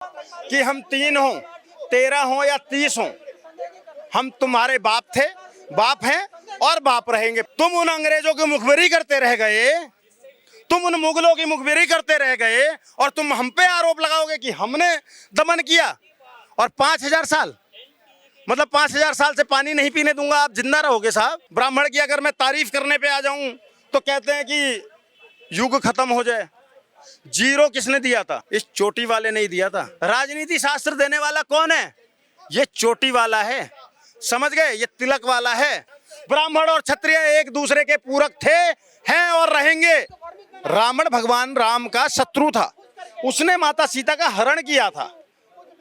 कि हम 3 हों, 13 हों या 30 हों, हम तुम्हारे बाप थे, बाप हैं और बाप रहेंगे। तुम उन अंग्रेजों की मुखबिरी करते रह गए, तुम उन मुगलों की मुखबिरी करते रह गए और तुम हम पे आरोप लगाओगे कि हमने दमन किया। और 5000 साल, मतलब 5000 साल से पानी नहीं पीने दूंगा, आप जिंदा रहोगे साहब। ब्राह्मण की अगर मैं तारीफ करने पे आ जाऊं तो कहते हैं कि युग खत्म हो जाए। जीरो किसने दिया था? इस चोटी वाले ने ही दिया था। राजनीति शास्त्र देने वाला कौन है? ये चोटी वाला है, समझ गए? ये तिलक वाला है। ब्राह्मण और क्षत्रिय एक दूसरे के पूरक थे, हैं और रहेंगे। रावण भगवान राम का शत्रु था, उसने माता सीता का हरण किया था,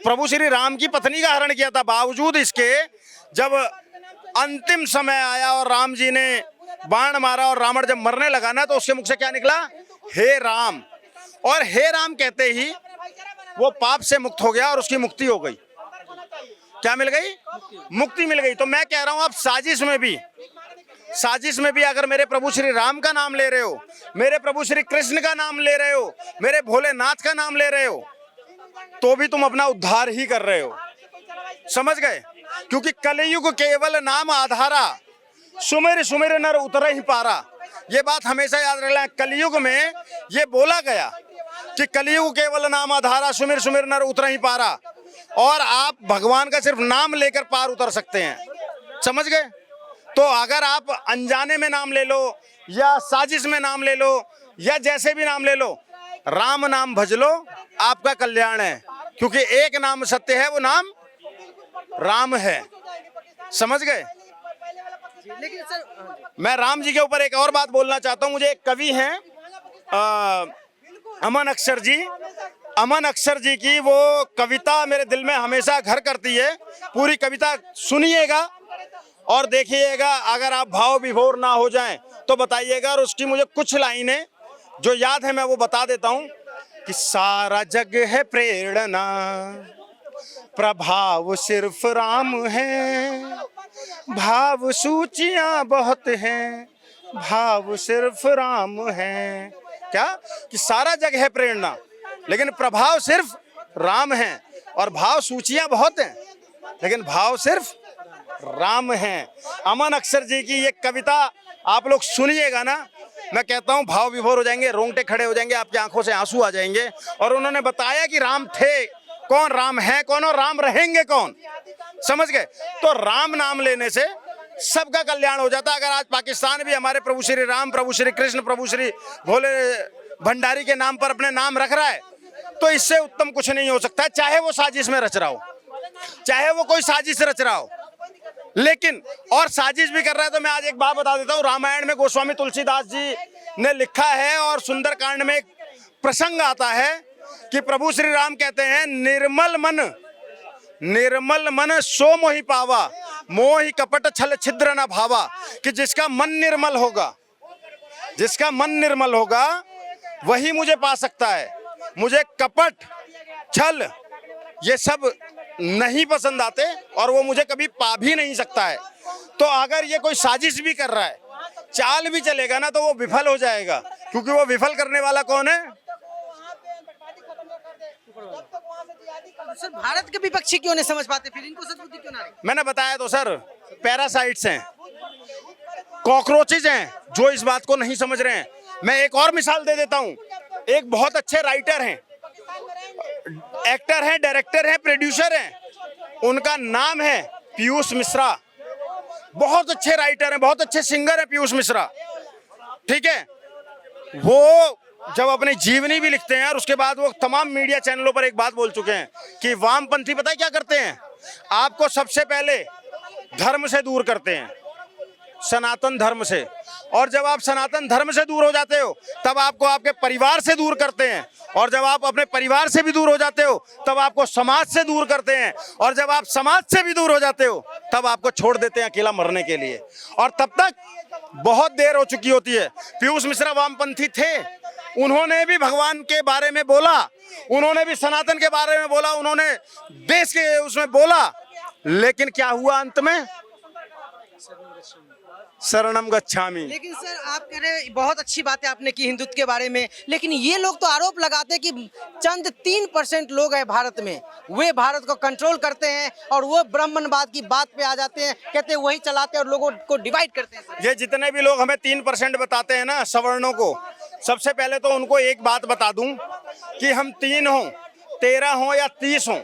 प्रभु श्री राम की पत्नी का हरण किया था। बावजूद इसके जब अंतिम समय आया और राम जी ने बाण मारा और रावण जब मरने लगा ना, तो उसके मुख से क्या निकला? हे राम। और हे राम कहते ही वो पाप से मुक्त हो गया और उसकी मुक्ति हो गई। क्या मिल गई? मुक्ति मिल गई। तो मैं कह रहा हूं, आप साजिश में भी अगर मेरे प्रभु श्री राम का नाम ले रहे हो, मेरे प्रभु श्री कृष्ण का नाम ले रहे हो, मेरे भोलेनाथ का नाम ले रहे हो, तो भी तुम अपना उद्धार ही कर रहे हो, समझ गए? क्योंकि कलयुग केवल नाम आधारा, सुमिर सुमिर नर उतर ही पारा। ये बात हमेशा याद रखना। कलयुग में ये बोला गया कि कलयुग केवल नाम आधारा, सुमिर सुमिर नर उतर ही पारा। और आप भगवान का सिर्फ नाम लेकर पार उतर सकते हैं, समझ गए? तो अगर आप अनजाने में नाम ले लो या साजिश में नाम ले लो या जैसे भी नाम ले लो, राम नाम भज लो, आपका कल्याण है। क्योंकि एक नाम सत्य है, वो नाम राम है, समझ गए? लेकिन सर, मैं राम जी के ऊपर एक और बात बोलना चाहता हूं। मुझे एक कवि हैं अमन अक्षर जी, अमन अक्षर जी की वो कविता मेरे दिल में हमेशा घर करती है। पूरी कविता सुनिएगा और देखिएगा, अगर आप भाव विभोर ना हो जाएं तो बताइएगा। और उसकी मुझे कुछ लाइनें जो याद है मैं वो बता देता हूं कि सारा जग है प्रेरणा, प्रभाव सिर्फ राम है, भाव सूचियां बहुत हैं, भाव सिर्फ राम है। क्या? कि सारा जग है प्रेरणा, लेकिन प्रभाव सिर्फ राम है, और भाव सूचियां बहुत हैं, लेकिन भाव सिर्फ राम है। अमन अक्षर जी की ये कविता आप लोग सुनिएगा ना, मैं कहता हूं भाव विभोर हो जाएंगे, रोंगटे खड़े हो जाएंगे, आपकी आंखों से आंसू आ जाएंगे। और उन्होंने बताया कि राम थे कौन, राम है कौन और राम रहेंगे कौन, समझ गए? तो राम नाम लेने से सबका कल्याण हो जाता है। अगर आज पाकिस्तान भी हमारे प्रभु श्री राम, प्रभु श्री कृष्ण, प्रभु श्री भोले भंडारी के नाम पर अपने नाम रख रहा है, तो इससे उत्तम कुछ नहीं हो सकता है, चाहे वो साजिश में रच रहा हो, चाहे वो कोई साजिश रच रहा हो। लेकिन और साजिश भी कर रहा है तो मैं आज एक बात बता देता हूँ। रामायण में गोस्वामी तुलसीदास जी ने लिखा है और सुंदरकांड में एक प्रसंग आता है कि प्रभु श्री राम कहते हैं, निर्मल मन सो मोहि पावा, मोहि कपट छल छिद्र न भावा। कि जिसका मन निर्मल होगा, जिसका मन निर्मल होगा वही मुझे पा सकता है। मुझे कपट छल ये सब नहीं पसंद आते और वो मुझे कभी पा भी नहीं सकता है। तो अगर ये कोई साजिश भी कर रहा है, चाल भी चलेगा ना, तो वो विफल हो जाएगा। क्योंकि वो विफल करने वाला कौन है? सर भारत के विपक्षी क्यों नहीं समझ पाते, फिर इनको सद्बुद्धि क्यों ना रही? मैंने बताया तो सर, पैरासाइट्स हैं, कॉकरोचेज हैं जो इस बात को नहीं समझ रहे हैं। मैं एक और मिसाल दे देता हूं। एक बहुत अच्छे राइटर हैं, एक्टर हैं, डायरेक्टर हैं, प्रोड्यूसर हैं, उनका नाम है पीयूष मिश्रा। बहुत अच्छे राइटर हैं, बहुत अच्छे सिंगर हैं पीयूष मिश्रा, ठीक है? वो जब अपनी जीवनी भी लिखते हैं और उसके बाद वो तमाम मीडिया चैनलों पर एक बात बोल चुके हैं कि वामपंथी पता है क्या करते हैं? आपको सबसे पहले धर्म से दूर करते हैं, सनातन धर्म से। और जब आप सनातन धर्म से दूर हो जाते हो तब आपको आपके परिवार से दूर करते हैं। और जब आप अपने परिवार से भी दूर हो जाते हो तब आपको समाज से दूर करते हैं। और जब आप समाज से भी दूर हो जाते हो तब आपको छोड़ देते हैं अकेला मरने के लिए। और तब तक बहुत देर हो चुकी होती है। पीयूष मिश्रा वामपंथी थे, उन्होंने भी भगवान के बारे में बोला, उन्होंने भी सनातन के बारे में बोला, उन्होंने देश के उसमें बोला, लेकिन क्या हुआ अंत में? शरणम गच्छामि। लेकिन सर आप कह रहे हैं बहुत अच्छी बातें आपने की हिंदुत्व के बारे में, लेकिन ये लोग तो आरोप लगाते हैं कि चंद 3% लोग हैं भारत में, वे भारत को कंट्रोल करते हैं और वो ब्राह्मणवाद की बात पे आ जाते हैं, कहते हैं वही चलाते हैं और लोगों को डिवाइड करते हैं सर। ये जितने भी लोग हमें 3% बताते हैं ना सवर्णों को, सबसे पहले तो उनको एक बात बता दूं कि हम 3 हों, 13 हों या 30 हों,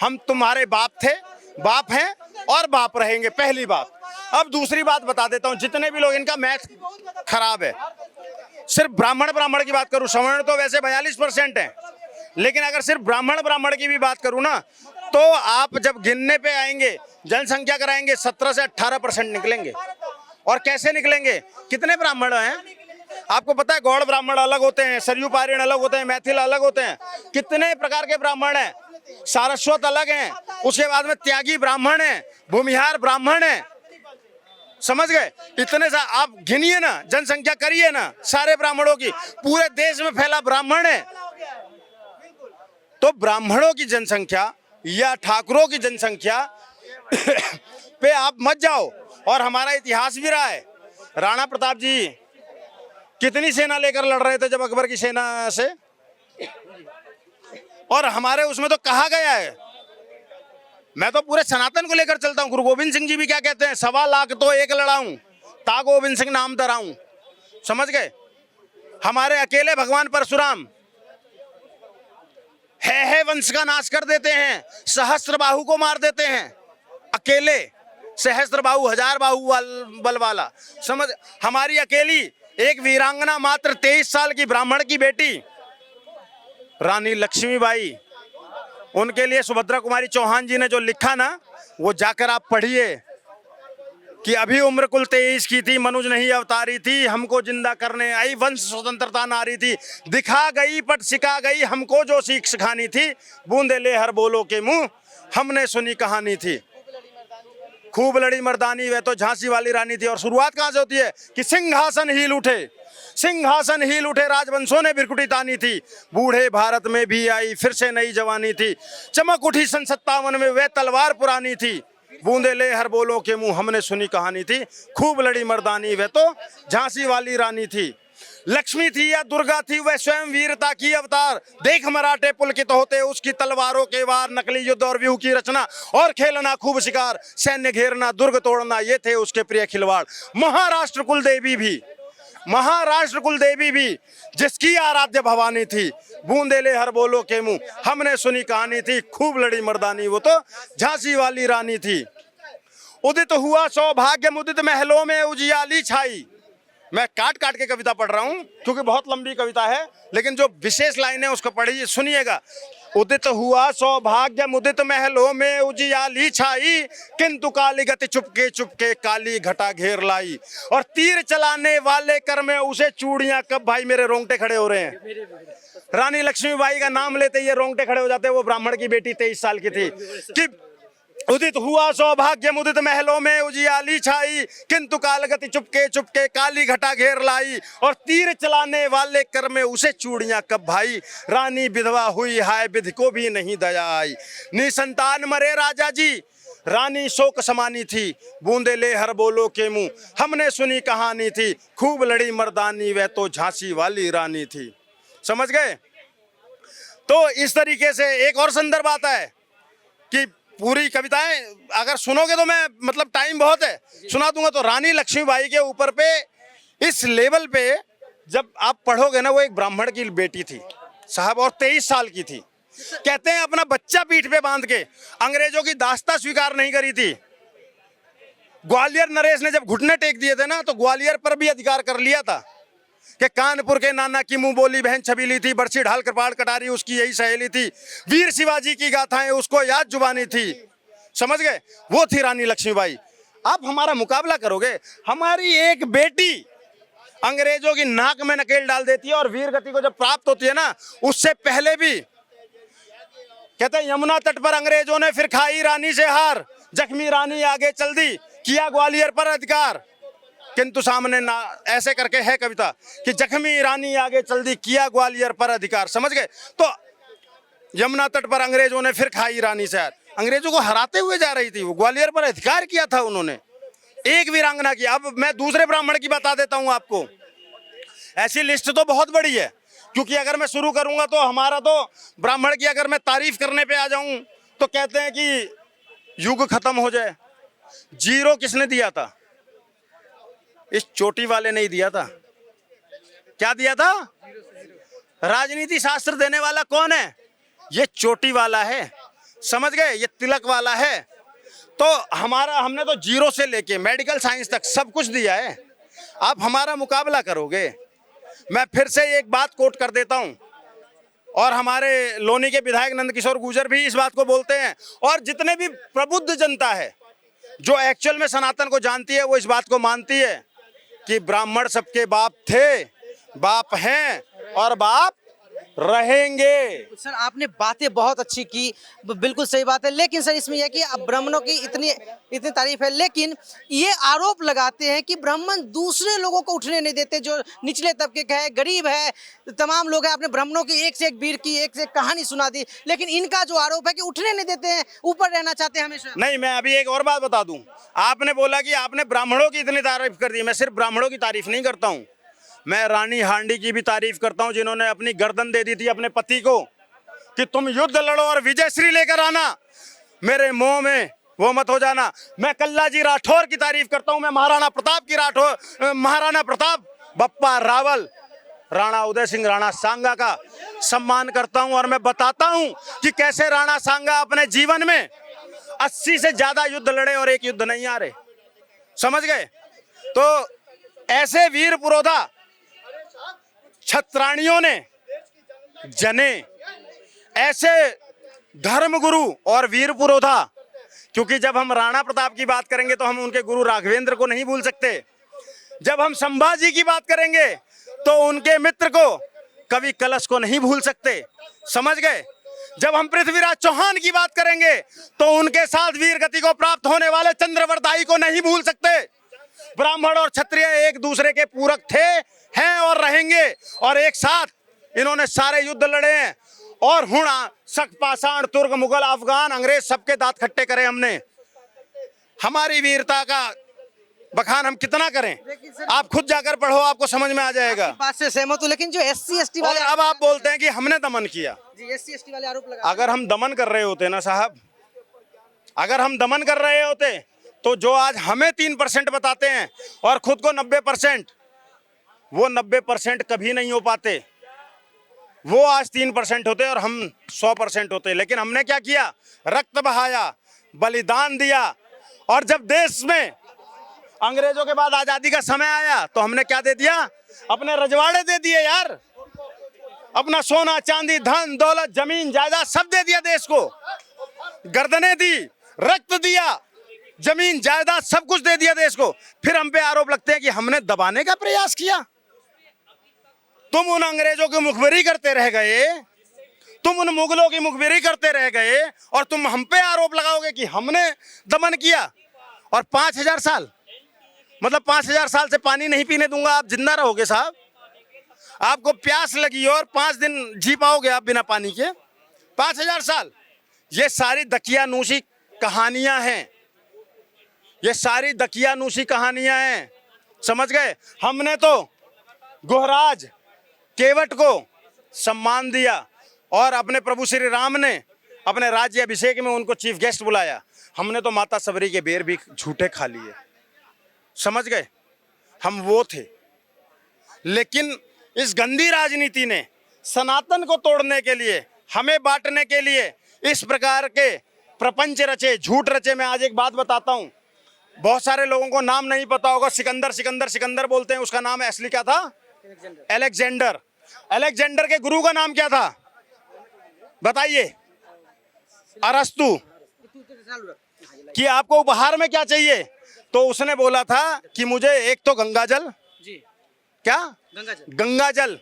हम तुम्हारे बाप थे, बाप हैं और बाप रहेंगे, पहली बात। अब दूसरी बात बता देता हूं, जितने भी लोग, इनका मैथ खराब है। सिर्फ ब्राह्मण की बात करूं, सवर्ण तो वैसे 42% है, लेकिन अगर सिर्फ ब्राह्मण की भी बात करूं ना, तो आप जब गिनने पे आएंगे, जनसंख्या कराएंगे, 17 से 18% निकलेंगे। और कैसे निकलेंगे? कितने ब्राह्मण हैं आपको पता है? गौड़ ब्राह्मण अलग होते हैं, सरयू पारीण अलग होते हैं, मैथिल अलग होते हैं, कितने प्रकार के ब्राह्मण हैं, सारस्वत अलग हैं, उसके बाद में त्यागी ब्राह्मण हैं, भूमिहार ब्राह्मण हैं, समझ गए? इतने सा आप गिनिए ना, जनसंख्या करिए ना सारे ब्राह्मणों की, पूरे देश में फैला ब्राह्मण है। तो ब्राह्मणों की जनसंख्या या ठाकुरों की जनसंख्या पे आप मत जाओ। और हमारा इतिहास भी रहा है, राणा प्रताप जी कितनी सेना लेकर लड़ रहे थे जब अकबर की सेना से, और हमारे उसमें तो कहा गया है, मैं तो पूरे सनातन को लेकर चलता हूं। गुरु गोविंद सिंह जी भी क्या कहते हैं? 1.25 लाख तो एक लड़ाऊं, ता गोविंद सिंह नाम धराऊं, समझ गए? हमारे अकेले भगवान परशुराम है वंश का नाश कर देते हैं, सहस्त्र बाहु को मार देते हैं, अकेले सहस्त्र बाहु, 1000 बाहु बल वाला, समझ? हमारी अकेली एक वीरांगना मात्र 23 साल की ब्राह्मण की बेटी रानी लक्ष्मीबाई, उनके लिए सुभद्रा कुमारी चौहान जी ने जो लिखा ना, वो जाकर आप पढ़िए कि अभी उम्र कुल 23 की थी, मनुज नहीं अवतारी थी, हमको जिंदा करने आई, वंश स्वतंत्रता नारी थी, दिखा गई पट सिखा गई, हमको जो सीख सिखानी थी, बूंदे ले हर बोलो के मुंह, हमने सुनी कहानी थी, खूब लड़ी मर्दानी वह तो झांसी वाली रानी थी। और शुरुआत कहां से होती है कि सिंहासन हील उठे, सिंहासन हील उठे, राजवंशों ने बिरकुटी तानी थी, बूढ़े भारत में भी आई फिर से नई जवानी थी, चमक उठी सन 57 में वह तलवार पुरानी थी, बूंदे ले हर बोलो के मुंह, हमने सुनी कहानी थी, खूब लड़ी मर्दानी वह तो झांसी वाली रानी थी। लक्ष्मी थी या दुर्गा थी, वह स्वयं वीरता की अवतार, देख मराठे पुलकित होते उसकी तलवारों के वार, नकली युद्ध और व्यूह की रचना और खेलना खूब शिकार, सैन्य घेरना दुर्ग तोड़ना, ये थे उसके प्रिय खिलवाड़। महाराष्ट्र कुल देवी भी जिसकी आराध्य भवानी थी, बूंदे ले हर बोलो के मुंह, हमने सुनी कहानी थी, खूब लड़ी मर्दानी वो तो झांसी वाली रानी थी। उदित हुआ सौभाग्य मुदित महलों में उजियाली छाई, मैं काट काट के कविता पढ़ रहा हूं क्योंकि बहुत लंबी कविता है, लेकिन जो विशेष लाइन है उसको पढ़िए, सुनिएगा। उदित हुआ सौभाग्य मुदित महलों में उजियाली छाई, किंतु काली गति चुपके चुपके काली घटा घेर लाई, और तीर चलाने वाले कर में उसे चूड़ियां कब, भाई मेरे रोंगटे खड़े हो रहे हैं, रानी लक्ष्मीबाई का नाम लेते ये रोंगटे खड़े हो जाते हैं। वो ब्राह्मण की बेटी 23 साल की थी कि उदित हुआ सौभाग्य मुदित महलों में उजियाली छाई, किंतु कालगति चुपके चुपके काली घटा घेर लाई, और तीर चलाने वाले कर में उसे चूड़ियां कब भाई, रानी विधवा हुई हाय विधि को भी नहीं दया आई, निसंतान मरे राजा जी, रानी शोक समानी थी, बूंदे ले हर बोलो के मुंह, हमने सुनी कहानी थी, खूब लड़ी मर्दानी वह तो झांसी वाली रानी थी। समझ गए? तो इस तरीके से एक और संदर्भ आता है कि पूरी कविताएं अगर सुनोगे तो मैं मतलब टाइम बहुत है, सुना दूंगा। तो रानी लक्ष्मीबाई के ऊपर पे इस लेवल पे जब आप पढ़ोगे ना, वो एक ब्राह्मण की बेटी थी साहब और 23 साल की थी। कहते हैं अपना बच्चा पीठ पे बांध के अंग्रेजों की दास्ता स्वीकार नहीं करी थी। ग्वालियर नरेश ने जब घुटने टेक दिए थे ना, तो ग्वालियर पर भी अधिकार कर लिया था कि कानपुर के नाना की मुंह बोली बहन छबीली थी, बरछी ढाल कृपाण कटारी उसकी यही सहेली थी, वीर शिवाजी की गाथाएं उसको याद जुबानी थी। समझ गए? वो थी रानी लक्ष्मीबाई। आप हमारा मुकाबला करोगे, हमारी एक बेटी अंग्रेजों की नाक में नकेल डाल देती है, और वीर गति को जब प्राप्त होती है ना, उससे पहले भी कहते हैं यमुना तट पर अंग्रेजों ने फिर खाई रानी से हार, जख्मी रानी आगे चल दी किया ग्वालियर पर अधिकार, किंतु सामने ना, ऐसे करके है कविता कि जख्मी रानी आगे चल दी किया ग्वालियर पर अधिकार। समझ गए? तो यमुना तट पर अंग्रेजों ने फिर खाई रानी से हार, अंग्रेजों को हराते हुए जा रही थी वो, ग्वालियर पर अधिकार किया था उन्होंने। एक वीरांगना की। अब मैं दूसरे ब्राह्मण की बता देता हूं आपको। ऐसी लिस्ट तो बहुत बड़ी है, क्योंकि अगर मैं शुरू करूंगा तो हमारा तो ब्राह्मण की अगर मैं तारीफ करने पे आ जाऊं तो कहते हैं कि युग खत्म हो जाए। 0 किसने दिया था? इस चोटी वाले ने ही दिया था। क्या दिया था? राजनीति शास्त्र देने वाला कौन है? ये चोटी वाला है, समझ गए? ये तिलक वाला है। तो हमने तो 0 से लेके मेडिकल साइंस तक सब कुछ दिया है। आप हमारा मुकाबला करोगे? मैं फिर से एक बात कोट कर देता हूं, और हमारे लोनी के विधायक नंदकिशोर गुर्जर भी इस बात को बोलते हैं, और जितने भी प्रबुद्ध जनता है जो एक्चुअल में सनातन को जानती है, वो इस बात को मानती है कि ब्राह्मण सबके बाप थे, बाप हैं और बाप रहेंगे। सर आपने बातें बहुत अच्छी की, बिल्कुल सही बात है, लेकिन सर इसमें यह कि अब ब्राह्मणों की इतनी तारीफ है, लेकिन ये आरोप लगाते हैं कि ब्राह्मण दूसरे लोगों को उठने नहीं देते, जो निचले तबके का है, गरीब है, तमाम लोग हैं। आपने ब्राह्मणों की एक से एक वीर की, एक से एक कहानी सुना दी, लेकिन इनका जो आरोप है कि उठने नहीं देते हैं, ऊपर रहना चाहते हैं हमेशा। नहीं, मैं अभी एक और बात बता दूं। आपने बोला कि आपने ब्राह्मणों की इतनी तारीफ कर दी। मैं सिर्फ ब्राह्मणों की तारीफ नहीं करता हूं, मैं रानी हांडी की भी तारीफ करता हूं, जिन्होंने अपनी गर्दन दे दी थी अपने पति को कि तुम युद्ध लड़ो और विजयश्री लेकर आना, मेरे मुंह में वो मत हो जाना। मैं कल्ला जी राठौर की तारीफ करता हूं, मैं महाराणा प्रताप, बप्पा रावल, राणा उदय सिंह, राणा सांगा का सम्मान करता हूं, और मैं बताता हूं कि कैसे राणा सांगा अपने जीवन में 80 से ज्यादा युद्ध लड़े और एक युद्ध नहीं आ रहे, समझ गए? तो ऐसे वीर पुरोधा छत्राणियों ने जने, ऐसे धर्मगुरु और वीर पुरोधा, क्योंकि जब हम राणा प्रताप की बात करेंगे तो हम उनके गुरु राघवेंद्र को नहीं भूल सकते। जब हम संभाजी की बात करेंगे तो उनके मित्र को, कवि कलश को नहीं भूल सकते, समझ गए? जब हम पृथ्वीराज चौहान की बात करेंगे तो उनके साथ वीर गति को प्राप्त होने वाले चंद्रवरदाई को नहीं भूल सकते। ब्राह्मण और क्षत्रिय एक दूसरे के पूरक थे, हैं और रहेंगे, और एक साथ इन्होंने सारे युद्ध लड़े हैं, और हुणा, शक, पाषाण, तुर्क, मुगल, अफगान, अंग्रेज, सबके दांत खट्टे करे हमने। हमारी वीरता का बखान हम कितना करें? आप खुद जाकर पढ़ो, आपको समझ में आ जाएगा। बात से सहमत हूं, लेकिन जो SC ST और वाले, अब आप बोलते हैं कि हमने दमन किया। जी SC ST वाले आरोप लगा, अगर हम दमन कर रहे होते ना साहब, अगर हम दमन कर रहे होते तो जो आज हमें 3% बताते हैं और खुद को 90%, वो 90% कभी नहीं हो पाते। वो आज 3% होते और हम 100% होते। लेकिन हमने क्या किया? रक्त बहाया, बलिदान दिया, और जब देश में अंग्रेजों के बाद आजादी का समय आया तो हमने क्या दे दिया? अपने रजवाड़े दे दिए यार, अपना सोना चांदी, धन दौलत, जमीन जायदाद सब दे दिया देश को। गर्दनें दी, रक्त दिया, जमीन जायदाद सब कुछ दे दिया देश को। फिर हम पे आरोप लगते हैं कि हमने दबाने का प्रयास किया। तुम उन अंग्रेजों की मुखबिरी करते रह गए, तुम उन मुगलों की मुखबिरी करते रह गए, और तुम हम पे आरोप लगाओगे कि हमने दमन किया। और 5000 साल, मतलब 5000 साल से पानी नहीं पीने दूंगा, आप जिंदा रहोगे साहब? आपको प्यास लगी और 5 दिन जी पाओगे आप बिना पानी के? 5000 साल? ये सारी दकियानूसी कहानियां हैं, ये सारी दकियानूसी कहानियां हैं, समझ गए? हमने तो गुहराज केवट को सम्मान दिया, और अपने प्रभु श्री राम ने अपने राज्य अभिषेक में उनको चीफ गेस्ट बुलाया। हमने तो माता सबरी के बेर भी झूठे खा लिए, समझ गए? हम वो थे। लेकिन इस गंदी राजनीति ने सनातन को तोड़ने के लिए, हमें बांटने के लिए इस प्रकार के प्रपंच रचे, झूठ रचे। मैं आज एक बात बताता हूं, बहुत सारे लोगों को नाम नहीं पता होगा। सिकंदर बोलते हैं, उसका नाम असली क्या था? अलेक्जेंडर। अलेक्जेंडर के गुरु का नाम क्या था बताइए? अरस्तु। कि आपको उपहार में क्या चाहिए? तो उसने बोला था कि मुझे एक तो गंगाजल, जी क्या गंगाजल,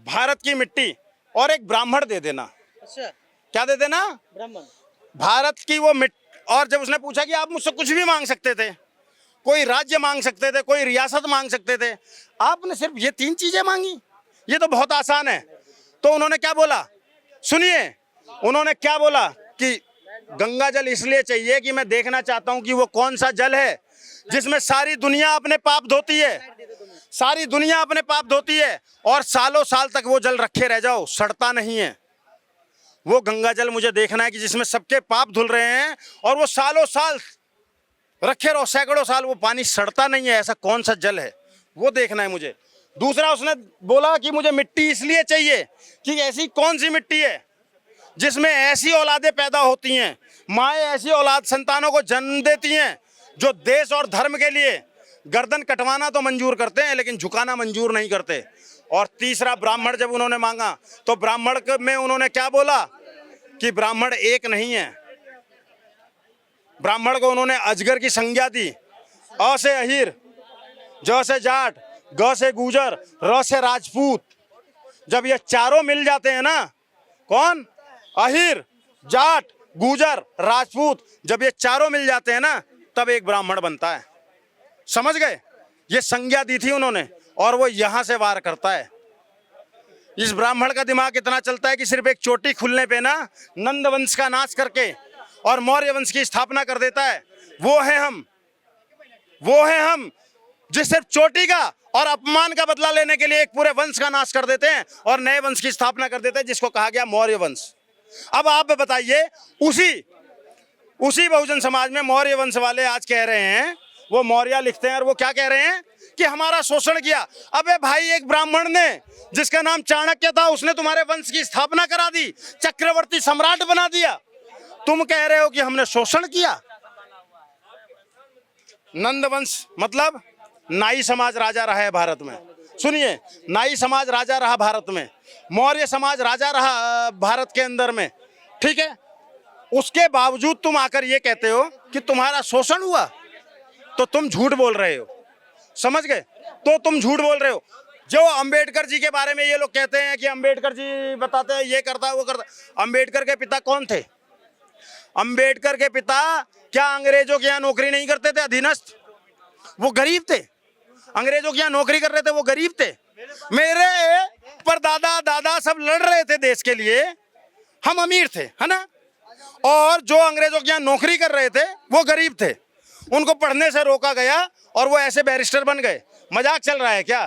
भारत की मिट्टी, और एक ब्राह्मण दे देना। अच्छा, क्या दे देना? ब्राह्मण, भारत की वो मिट्टी। और जब उसने पूछा कि आप मुझसे कुछ भी मांग सकते थे, कोई राज्य मांग सकते थे, कोई रियासत मांग सकते थे, आपने सिर्फ ये 3 चीजें मांगी, ये तो बहुत आसान है। तो उन्होंने क्या बोला? सुनिए, उन्होंने क्या बोला कि गंगा जल इसलिए चाहिए कि मैं देखना चाहता हूं कि वो कौन सा जल है जिसमें सारी दुनिया अपने पाप धोती है, सारी दुनिया अपने पाप धोती है, और सालों साल तक वो जल रखे रह जाओ, सड़ता नहीं है। वो गंगा जल मुझे देखना है कि जिसमें सबके पाप धुल रहे हैं और वो सालों साल रखे रहो, सैकड़ों साल, वो पानी सड़ता नहीं है। ऐसा कौन सा जल है, वो देखना है मुझे। दूसरा, उसने बोला कि मुझे मिट्टी इसलिए चाहिए कि ऐसी कौन सी मिट्टी है जिसमें ऐसी औलादें पैदा होती हैं, माएँ ऐसी औलाद संतानों को जन्म देती हैं जो देश और धर्म के लिए गर्दन कटवाना तो मंजूर करते हैं लेकिन झुकाना मंजूर नहीं करते। और तीसरा, ब्राह्मण जब उन्होंने मांगा तो ब्राह्मण में उन्होंने क्या बोला कि ब्राह्मण एक नहीं है। ब्राह्मण को उन्होंने अजगर की संज्ञा दी। अ से अहीर, ज से जाट, ग से गुजर, र से राजपूत। जब ये चारों मिल जाते हैं ना, कौन, अहीर, जाट, गुजर, राजपूत, जब ये चारों मिल जाते हैं ना, तब एक ब्राह्मण बनता है। समझ गए? ये संज्ञा दी थी उन्होंने, और वो यहां से वार करता है। इस ब्राह्मण का दिमाग इतना चलता है कि सिर्फ एक चोटी खुलने पे ना नंद वंश का नाश करके और मौर्य वंश की स्थापना कर देता है। वो है हम, वो है हम, जिस सिर्फ चोटी का और अपमान का बदला लेने के लिए एक पूरे वंश का नाश कर देते हैं और नए वंश की स्थापना कर देते हैं, जिसको कहा गया मौर्य वंश। अब आप बताइए, उसी बहुजन समाज में मौर्य वंश वाले आज कह रहे हैं, वो मौर्य लिखते हैं और वो क्या कह रहे हैं कि हमारा शोषण किया। अबे भाई, एक ब्राह्मण ने जिसका नाम चाणक्य था, उसने तुम्हारे वंश की स्थापना करा दी, चक्रवर्ती सम्राट बना दिया। तुम कह रहे हो कि हमने शोषण किया। नंद वंश मतलब नाई समाज राजा रहा है भारत में। सुनिए, नाई समाज राजा रहा भारत में, मौर्य समाज राजा रहा भारत के अंदर में, ठीक है। उसके बावजूद तुम आकर ये कहते हो कि तुम्हारा शोषण हुआ, तो तुम झूठ बोल रहे हो। समझ गए? तो तुम झूठ बोल रहे हो। जो अंबेडकर जी के बारे में ये लोग कहते हैं कि अंबेडकर जी बताते हैं ये करता है वो करता। अंबेडकर के पिता कौन थे? अंबेडकर के पिता क्या अंग्रेजों के यहाँ नौकरी नहीं करते थे, अधीनस्थ? वो गरीब थे। अंग्रेजों के यहाँ नौकरी कर रहे थे, वो गरीब थे। मेरे परदादा दादा सब लड़ रहे थे देश के लिए, हम अमीर थे, है ना। और जो अंग्रेजों के यहाँ नौकरी कर रहे थे वो गरीब थे, उनको पढ़ने से रोका गया और वो ऐसे बैरिस्टर बन गए। मजाक चल रहा है क्या?